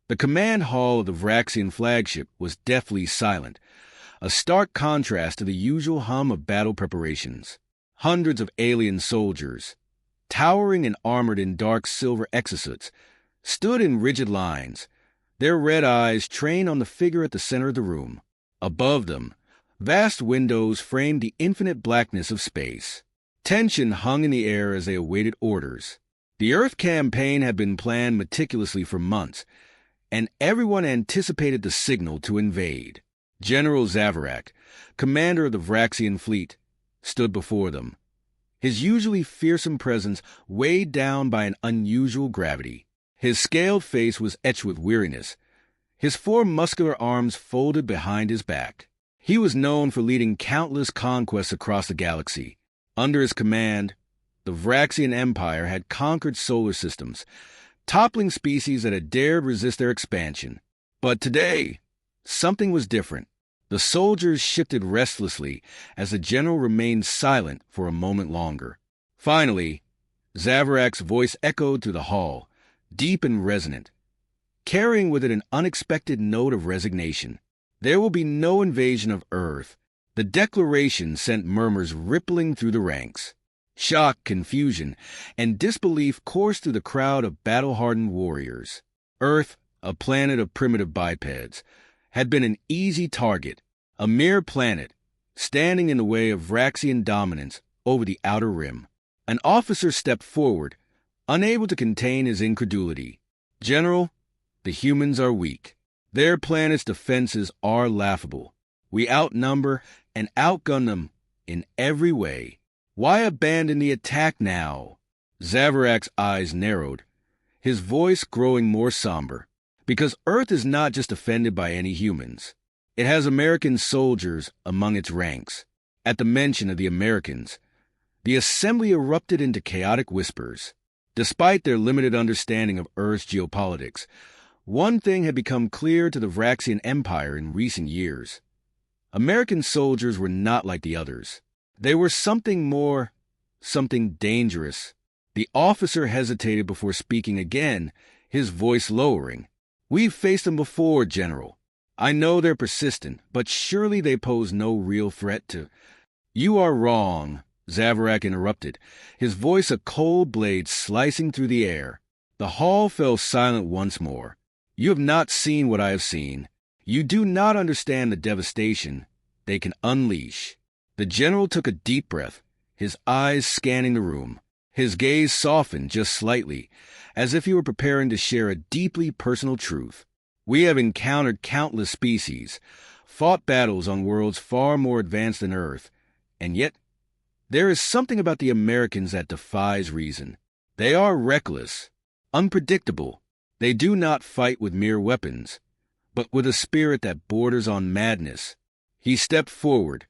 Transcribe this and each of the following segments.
The command hall of the Vraxian flagship was deathly silent, a stark contrast to the usual hum of battle preparations. Hundreds of alien soldiers, towering and armored in dark silver exosuits, stood in rigid lines, their red eyes trained on the figure at the center of the room. Above them, vast windows framed the infinite blackness of space. Tension hung in the air as they awaited orders. The Earth campaign had been planned meticulously for months, and everyone anticipated the signal to invade. General Zavarak, commander of the Vraxian fleet, stood before them, his usually fearsome presence weighed down by an unusual gravity. His scaled face was etched with weariness, his four muscular arms folded behind his back. He was known for leading countless conquests across the galaxy. Under his command, the Vraxian Empire had conquered solar systems, toppling species that had dared resist their expansion. But today, something was different. The soldiers shifted restlessly as the general remained silent for a moment longer. Finally, Zavarak's voice echoed through the hall, deep and resonant, carrying with it an unexpected note of resignation. There will be no invasion of Earth. The declaration sent murmurs rippling through the ranks. Shock, confusion, and disbelief coursed through the crowd of battle-hardened warriors. Earth, a planet of primitive bipeds, had been an easy target, a mere planet, standing in the way of Vraxian dominance over the outer rim. An officer stepped forward, unable to contain his incredulity. "General, the humans are weak. Their planet's defenses are laughable. We outnumber and outgun them in every way. Why abandon the attack now?" Zavarak's eyes narrowed, his voice growing more somber. "Because Earth is not just defended by any humans. It has American soldiers among its ranks." At the mention of the Americans, the assembly erupted into chaotic whispers. Despite their limited understanding of Earth's geopolitics, one thing had become clear to the Vraxian Empire in recent years. American soldiers were not like the others. They were something more, something dangerous. The officer hesitated before speaking again, his voice lowering. "We've faced them before, General. I know they're persistent, but surely they pose no real threat to—" "You are wrong," Zavarak interrupted, his voice a cold blade slicing through the air. The hall fell silent once more. "You have not seen what I have seen. You do not understand the devastation they can unleash." The general took a deep breath, his eyes scanning the room. His gaze softened just slightly, as if he were preparing to share a deeply personal truth. "We have encountered countless species, fought battles on worlds far more advanced than Earth, and yet there is something about the Americans that defies reason. They are reckless, unpredictable. They do not fight with mere weapons, but with a spirit that borders on madness." He stepped forward,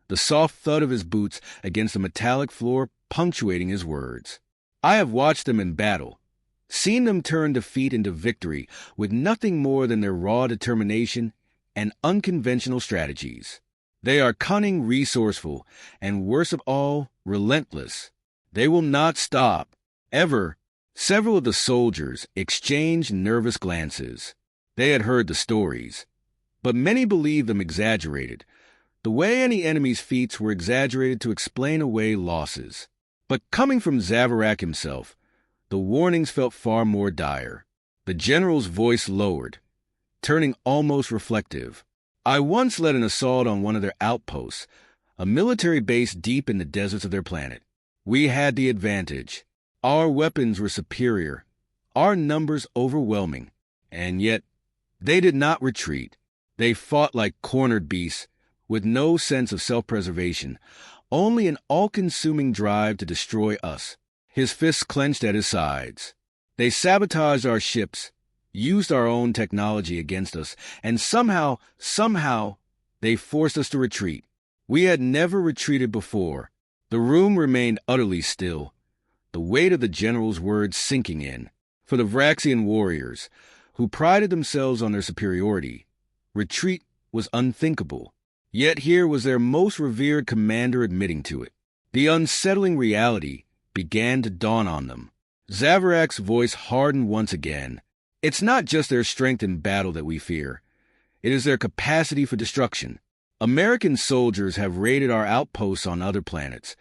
the soft thud of his boots against the metallic floor punctuating his words. "I have watched them in battle, seen them turn defeat into victory with nothing more than their raw determination and unconventional strategies. They are cunning, resourceful, and worst of all, relentless. They will not stop, ever." Several of the soldiers exchanged nervous glances. They had heard the stories, but many believed them exaggerated, the way any enemy's feats were exaggerated to explain away losses. But coming from Zavarak himself, the warnings felt far more dire. The general's voice lowered, turning almost reflective. "I once led an assault on one of their outposts, a military base deep in the deserts of their planet. We had the advantage. Our weapons were superior, our numbers overwhelming, and yet they did not retreat. They fought like cornered beasts, with no sense of self-preservation, only an all-consuming drive to destroy us." His fists clenched at his sides. "They sabotaged our ships, used our own technology against us, and somehow, they forced us to retreat. We had never retreated before." The room remained utterly still, the weight of the general's words sinking in. For the Vraxian warriors, who prided themselves on their superiority, retreat was unthinkable. Yet here was their most revered commander admitting to it. The unsettling reality began to dawn on them. Zavarak's voice hardened once again. It's not just their strength in battle that we fear. It is their capacity for destruction. American soldiers have raided our outposts on other planets,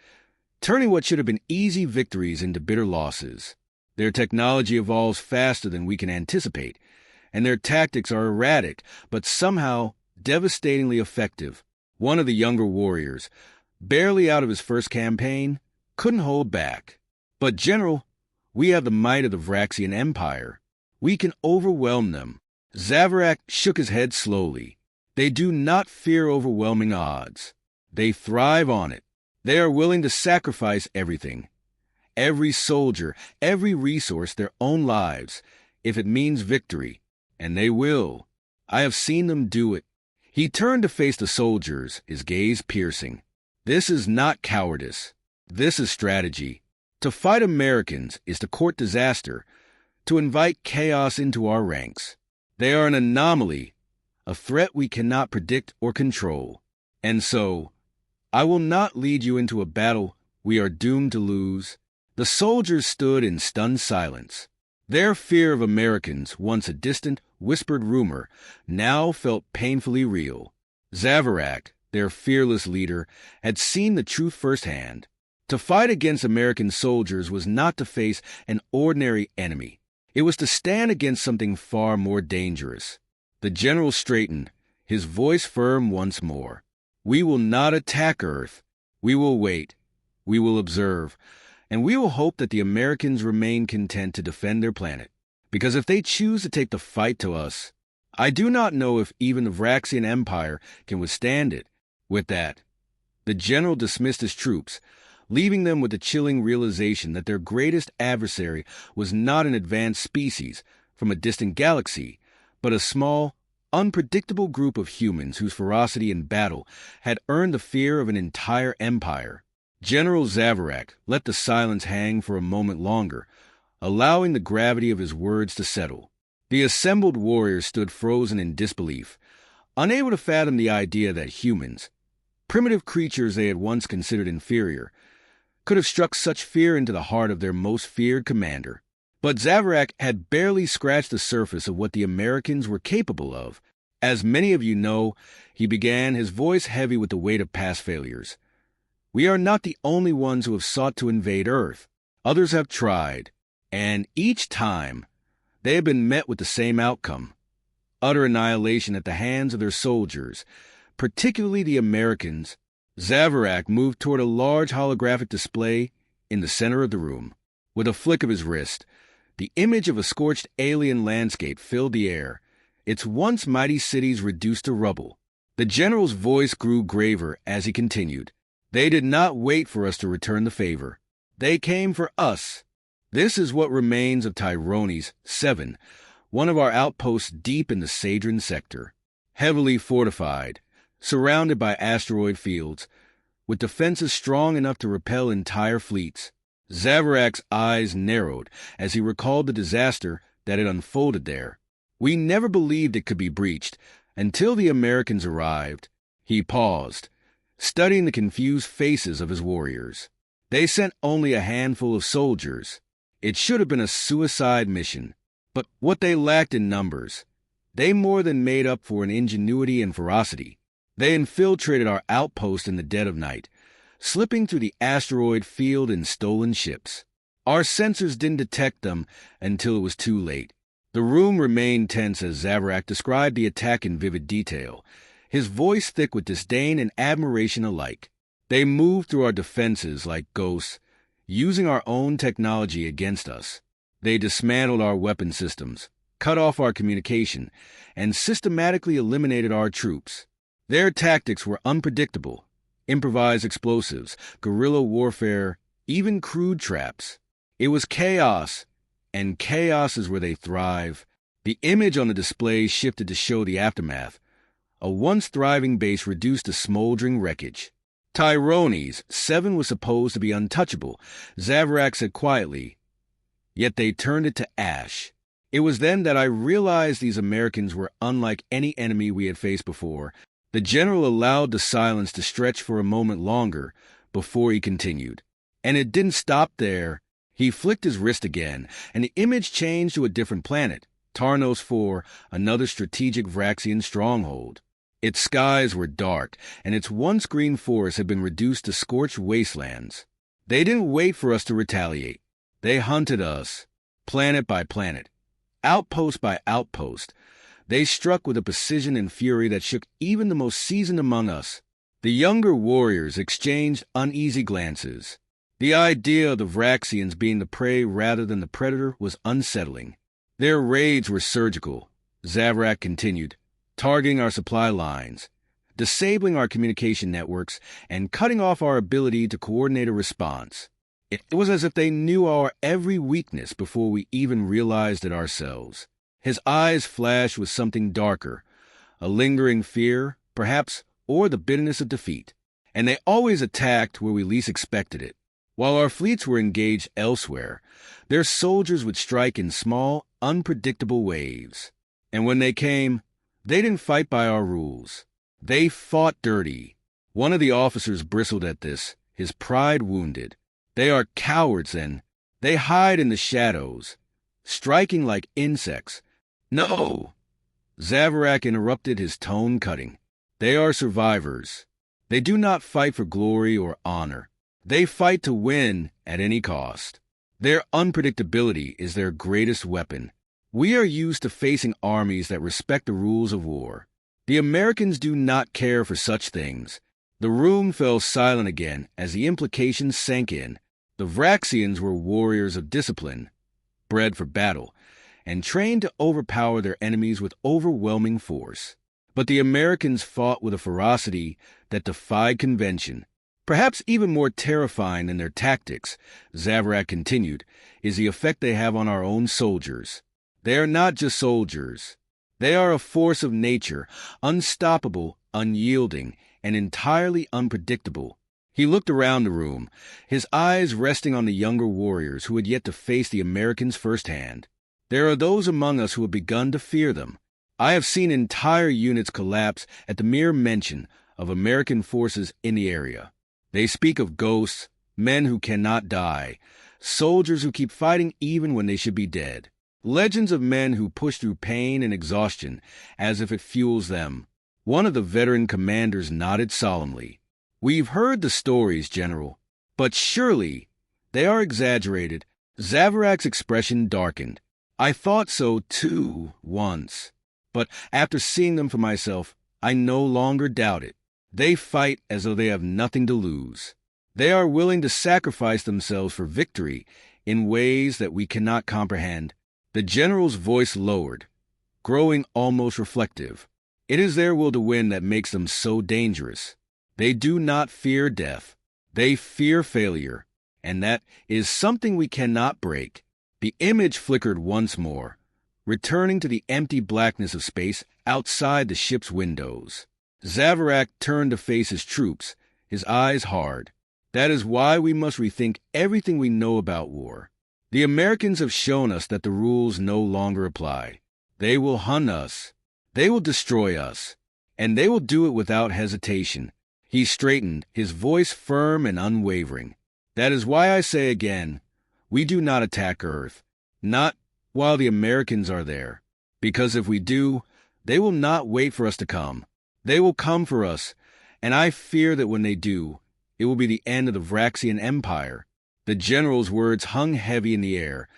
turning what should have been easy victories into bitter losses. Their technology evolves faster than we can anticipate, and their tactics are erratic, but somehow devastatingly effective. One of the younger warriors, barely out of his first campaign, couldn't hold back. But General, we have the might of the Vraxian Empire. We can overwhelm them. Zavarak shook his head slowly. They do not fear overwhelming odds. They thrive on it. They are willing to sacrifice everything. Every soldier, every resource, their own lives, if it means victory. And they will. I have seen them do it. He turned to face the soldiers, his gaze piercing. This is not cowardice. This is strategy. To fight Americans is to court disaster, to invite chaos into our ranks. They are an anomaly, a threat we cannot predict or control. And so, I will not lead you into a battle we are doomed to lose. The soldiers stood in stunned silence. Their fear of Americans, once a distant, whispered rumor, now felt painfully real. Zavarak, their fearless leader, had seen the truth firsthand. To fight against American soldiers was not to face an ordinary enemy. It was to stand against something far more dangerous. The general straightened, his voice firm once more. We will not attack Earth. We will wait. We will observe. And we will hope that the Americans remain content to defend their planet. Because if they choose to take the fight to us, I do not know if even the Vraxian Empire can withstand it. With that, the general dismissed his troops, leaving them with the chilling realization that their greatest adversary was not an advanced species from a distant galaxy, but a small, unpredictable group of humans whose ferocity in battle had earned the fear of an entire empire. General Zavarak let the silence hang for a moment longer, allowing the gravity of his words to settle. The assembled warriors stood frozen in disbelief, unable to fathom the idea that humans, primitive creatures they had once considered inferior, could have struck such fear into the heart of their most feared commander. But Zavarak had barely scratched the surface of what the Americans were capable of. As many of you know, he began, his voice heavy with the weight of past failures. We are not the only ones who have sought to invade Earth. Others have tried, and each time, they have been met with the same outcome: utter annihilation at the hands of their soldiers, particularly the Americans. Zavarak moved toward a large holographic display in the center of the room. With a flick of his wrist, the image of a scorched alien landscape filled the air, its once mighty cities reduced to rubble. The general's voice grew graver as he continued. They did not wait for us to return the favor. They came for us. This is what remains of Tyrones 7, one of our outposts deep in the Sadran sector. Heavily fortified, surrounded by asteroid fields, with defenses strong enough to repel entire fleets. Zavarak's eyes narrowed as he recalled the disaster that had unfolded there. We never believed it could be breached until the Americans arrived. He paused, studying the confused faces of his warriors. They sent only a handful of soldiers. It should have been a suicide mission. But what they lacked in numbers, they more than made up for in ingenuity and ferocity. They infiltrated our outpost in the dead of night, slipping through the asteroid field in stolen ships. Our sensors didn't detect them until it was too late. The room remained tense as Zavarak described the attack in vivid detail, his voice thick with disdain and admiration alike. They moved through our defenses like ghosts, using our own technology against us. They dismantled our weapon systems, cut off our communication, and systematically eliminated our troops. Their tactics were unpredictable: improvised explosives, guerrilla warfare, even crude traps. It was chaos, and chaos is where they thrive. The image on the display shifted to show the aftermath. A once thriving base reduced to smoldering wreckage. Tyrones 7 was supposed to be untouchable, Zavarak said quietly, yet they turned it to ash. It was then that I realized these Americans were unlike any enemy we had faced before. The general allowed the silence to stretch for a moment longer before he continued. And it didn't stop there. He flicked his wrist again, and the image changed to a different planet, Tarnos 4, another strategic Vraxian stronghold. Its skies were dark, and its once green forests had been reduced to scorched wastelands. They didn't wait for us to retaliate. They hunted us, planet by planet, outpost by outpost. They struck with a precision and fury that shook even the most seasoned among us. The younger warriors exchanged uneasy glances. The idea of the Vraxians being the prey rather than the predator was unsettling. Their raids were surgical, Zavrak continued, targeting our supply lines, disabling our communication networks, and cutting off our ability to coordinate a response. It was as if they knew our every weakness before we even realized it ourselves. His eyes flashed with something darker, a lingering fear, perhaps, or the bitterness of defeat. And they always attacked where we least expected it. While our fleets were engaged elsewhere, their soldiers would strike in small, unpredictable waves. And when they came, they didn't fight by our rules. They fought dirty. One of the officers bristled at this, his pride wounded. They are cowards, then. They hide in the shadows, striking like insects. No! Zavrak interrupted, his tone cutting. They are survivors. They do not fight for glory or honor. They fight to win at any cost. Their unpredictability is their greatest weapon. We are used to facing armies that respect the rules of war. The Americans do not care for such things. The room fell silent again as the implications sank in. The Vraxians were warriors of discipline, bred for battle, and trained to overpower their enemies with overwhelming force. But the Americans fought with a ferocity that defied convention. Perhaps even more terrifying than their tactics, Zavrak continued, is the effect they have on our own soldiers. They are not just soldiers. They are a force of nature, unstoppable, unyielding, and entirely unpredictable. He looked around the room, his eyes resting on the younger warriors who had yet to face the Americans firsthand. There are those among us who have begun to fear them. I have seen entire units collapse at the mere mention of American forces in the area. They speak of ghosts, men who cannot die, soldiers who keep fighting even when they should be dead. Legends of men who push through pain and exhaustion as if it fuels them. One of the veteran commanders nodded solemnly. We've heard the stories, General, but surely they are exaggerated. Zavarak's expression darkened. I thought so, too, once. But after seeing them for myself, I no longer doubt it. They fight as though they have nothing to lose. They are willing to sacrifice themselves for victory in ways that we cannot comprehend. The general's voice lowered, growing almost reflective. It is their will to win that makes them so dangerous. They do not fear death. They fear failure, and that is something we cannot break. The image flickered once more, returning to the empty blackness of space outside the ship's windows. Zavarak turned to face his troops, his eyes hard. That is why we must rethink everything we know about war. The Americans have shown us that the rules no longer apply. They will hunt us. They will destroy us. And they will do it without hesitation. He straightened, his voice firm and unwavering. That is why I say again, we do not attack Earth. Not while the Americans are there. Because if we do, they will not wait for us to come. They will come for us, and I fear that when they do, it will be the end of the Vraxian Empire. The general's words hung heavy in the air,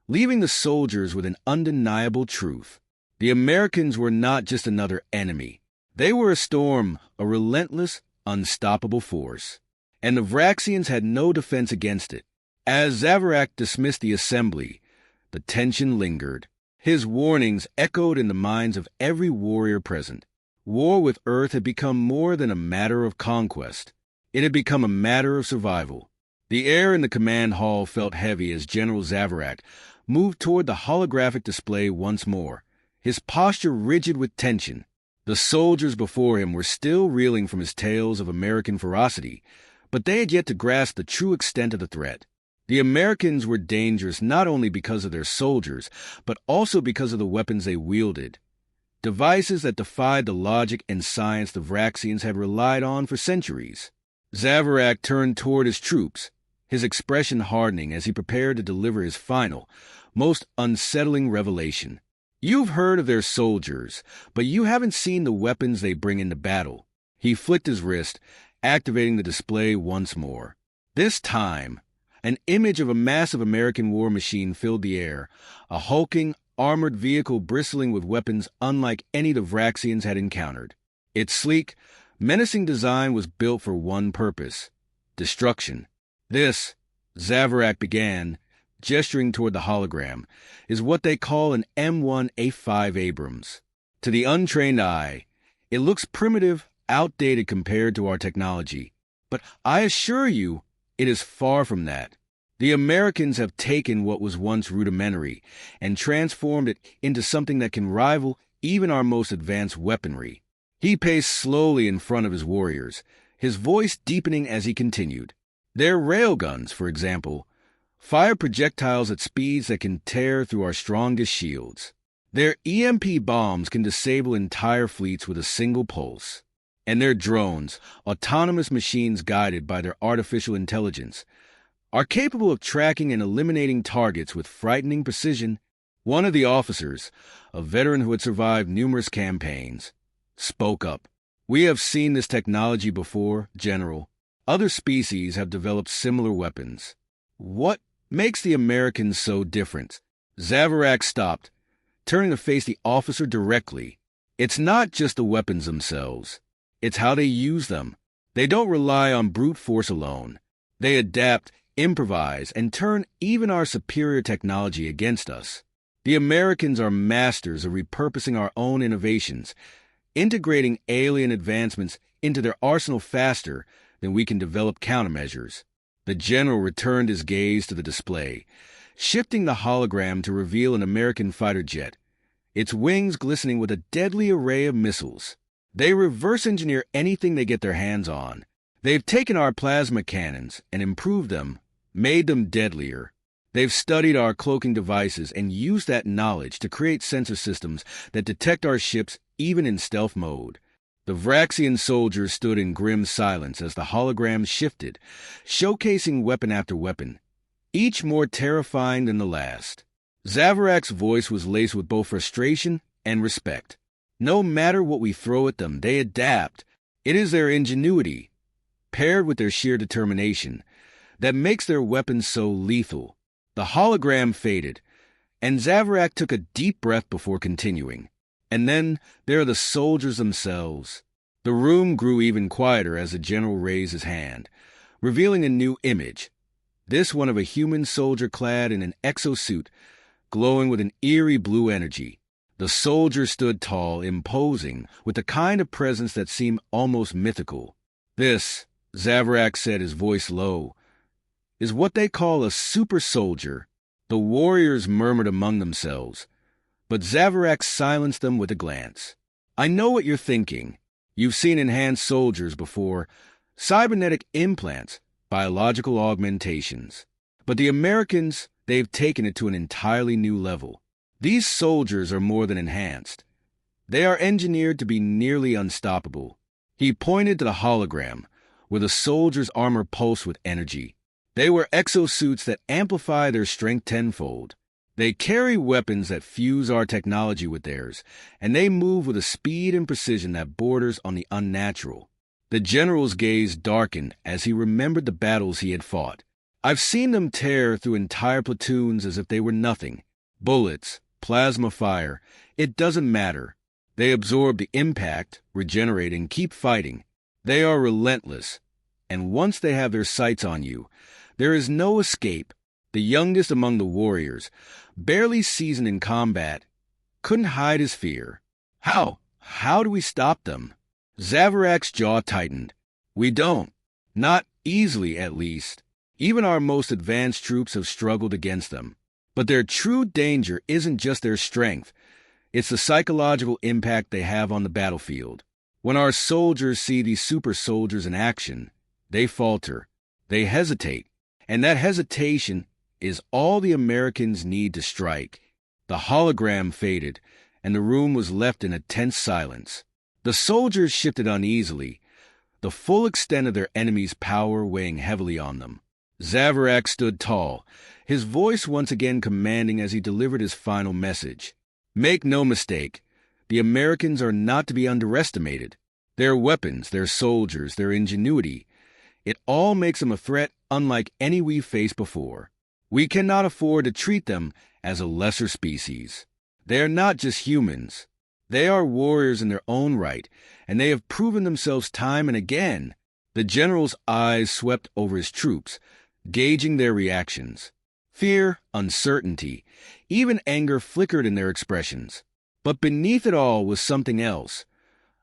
leaving the soldiers with an undeniable truth. The Americans were not just another enemy. They were a storm, a relentless, unstoppable force. And the Vraxians had no defense against it. As Zavarak dismissed the assembly, the tension lingered. His warnings echoed in the minds of every warrior present. War with Earth had become more than a matter of conquest. It had become a matter of survival. The air in the command hall felt heavy as General Zavarak moved toward the holographic display once more, his posture rigid with tension. The soldiers before him were still reeling from his tales of American ferocity, but they had yet to grasp the true extent of the threat. The Americans were dangerous not only because of their soldiers, but also because of the weapons they wielded. Devices that defied the logic and science the Vraxians had relied on for centuries. Zavarak turned toward his troops, his expression hardening as he prepared to deliver his final, most unsettling revelation. You've heard of their soldiers, but you haven't seen the weapons they bring into battle. He flicked his wrist, activating the display once more. This time, an image of a massive American war machine filled the air, a hulking, armored vehicle bristling with weapons unlike any the Vraxians had encountered. Its sleek, menacing design was built for one purpose: destruction. This, Zavarak began, gesturing toward the hologram, is what they call an M1 HFY Abrams. To the untrained eye, it looks primitive, outdated compared to our technology. But I assure you, it is far from that. The Americans have taken what was once rudimentary and transformed it into something that can rival even our most advanced weaponry. He paced slowly in front of his warriors, his voice deepening as he continued. Their railguns, for example, fire projectiles at speeds that can tear through our strongest shields. Their EMP bombs can disable entire fleets with a single pulse. And their drones, autonomous machines guided by their artificial intelligence, are capable of tracking and eliminating targets with frightening precision. One of the officers, a veteran who had survived numerous campaigns, spoke up. "We have seen this technology before, General. Other species have developed similar weapons. What makes the Americans so different?" Zavarak stopped, turning to face the officer directly. "It's not just the weapons themselves. It's how they use them. They don't rely on brute force alone. They adapt, improvise, and turn even our superior technology against us. The Americans are masters of repurposing our own innovations, integrating alien advancements into their arsenal faster than we can develop countermeasures." The general returned his gaze to the display, shifting the hologram to reveal an American fighter jet, its wings glistening with a deadly array of missiles. They reverse engineer anything they get their hands on. They've taken our plasma cannons and improved them, made them deadlier. They've studied our cloaking devices and used that knowledge to create sensor systems that detect our ships even in stealth mode. The Vraxian soldiers stood in grim silence as the hologram shifted, showcasing weapon after weapon, each more terrifying than the last. Zavarak's voice was laced with both frustration and respect. No matter what we throw at them, they adapt. It is their ingenuity, paired with their sheer determination, that makes their weapons so lethal. The hologram faded, and Zavarak took a deep breath before continuing. And then there are the soldiers themselves. The room grew even quieter as the general raised his hand, revealing a new image. This one of a human soldier clad in an exosuit, glowing with an eerie blue energy. The soldier stood tall, imposing, with the kind of presence that seemed almost mythical. "This," Zavarak said, his voice low, "is what they call a super soldier." The warriors murmured among themselves, but Zavarak silenced them with a glance. "I know what you're thinking. You've seen enhanced soldiers before, cybernetic implants, biological augmentations. But the Americans, they've taken it to an entirely new level. These soldiers are more than enhanced. They are engineered to be nearly unstoppable." He pointed to the hologram, where the soldiers' armor pulsed with energy. They wear exosuits that amplify their strength tenfold. They carry weapons that fuse our technology with theirs, and they move with a speed and precision that borders on the unnatural. The general's gaze darkened as he remembered the battles he had fought. "I've seen them tear through entire platoons as if they were nothing. Bullets, plasma fire, it doesn't matter. They absorb the impact, regenerate, and keep fighting. They are relentless, and once they have their sights on you, there is no escape." The youngest among the warriors, barely seasoned in combat, couldn't hide his fear. How do we stop them?" Zavarak's jaw tightened. "We don't. Not easily, at least. Even our most advanced troops have struggled against them. But their true danger isn't just their strength. It's the psychological impact they have on the battlefield. When our soldiers see these super soldiers in action, they falter. They hesitate. And that hesitation is all the Americans need to strike." The hologram faded, and the room was left in a tense silence. The soldiers shifted uneasily, the full extent of their enemy's power weighing heavily on them. Zavarak stood tall, his voice once again commanding as he delivered his final message. Make no mistake, the Americans are not to be underestimated. Their weapons, their soldiers, their ingenuity, it all makes them a threat unlike any we've faced before. We cannot afford to treat them as a lesser species. They are not just humans. They are warriors in their own right, and they have proven themselves time and again. The general's eyes swept over his troops, gauging their reactions. Fear, uncertainty, even anger flickered in their expressions. But beneath it all was something else,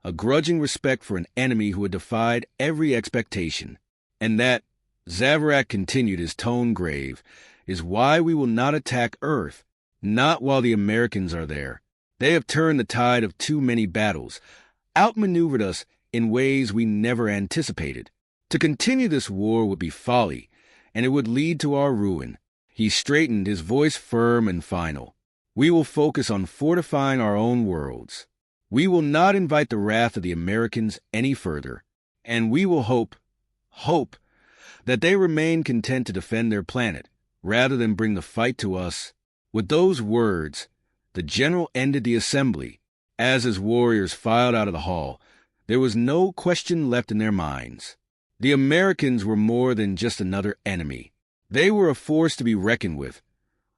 a grudging respect for an enemy who had defied every expectation. And that, Zavarak continued, his tone grave, is why we will not attack Earth, not while the Americans are there. They have turned the tide of too many battles, outmaneuvered us in ways we never anticipated. To continue this war would be folly, and it would lead to our ruin. He straightened, his voice firm and final. We will focus on fortifying our own worlds. We will not invite the wrath of the Americans any further, and we will hope that they remain content to defend their planet, rather than bring the fight to us. With those words, the general ended the assembly. As his warriors filed out of the hall, there was no question left in their minds. The Americans were more than just another enemy. They were a force to be reckoned with,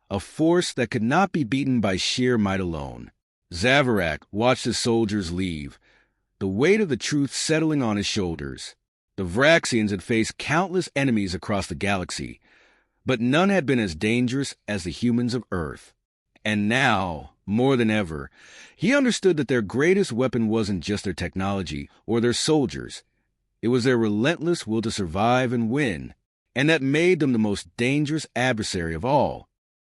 a force that could not be beaten by sheer might alone. Zavarak watched his soldiers leave, the weight of the truth settling on his shoulders. The Vraxians had faced countless enemies across the galaxy, but none had been as dangerous as the humans of Earth. And now, more than ever, he understood that their greatest weapon wasn't just their technology or their soldiers. It was their relentless will to survive and win, and that made them the most dangerous adversary of all.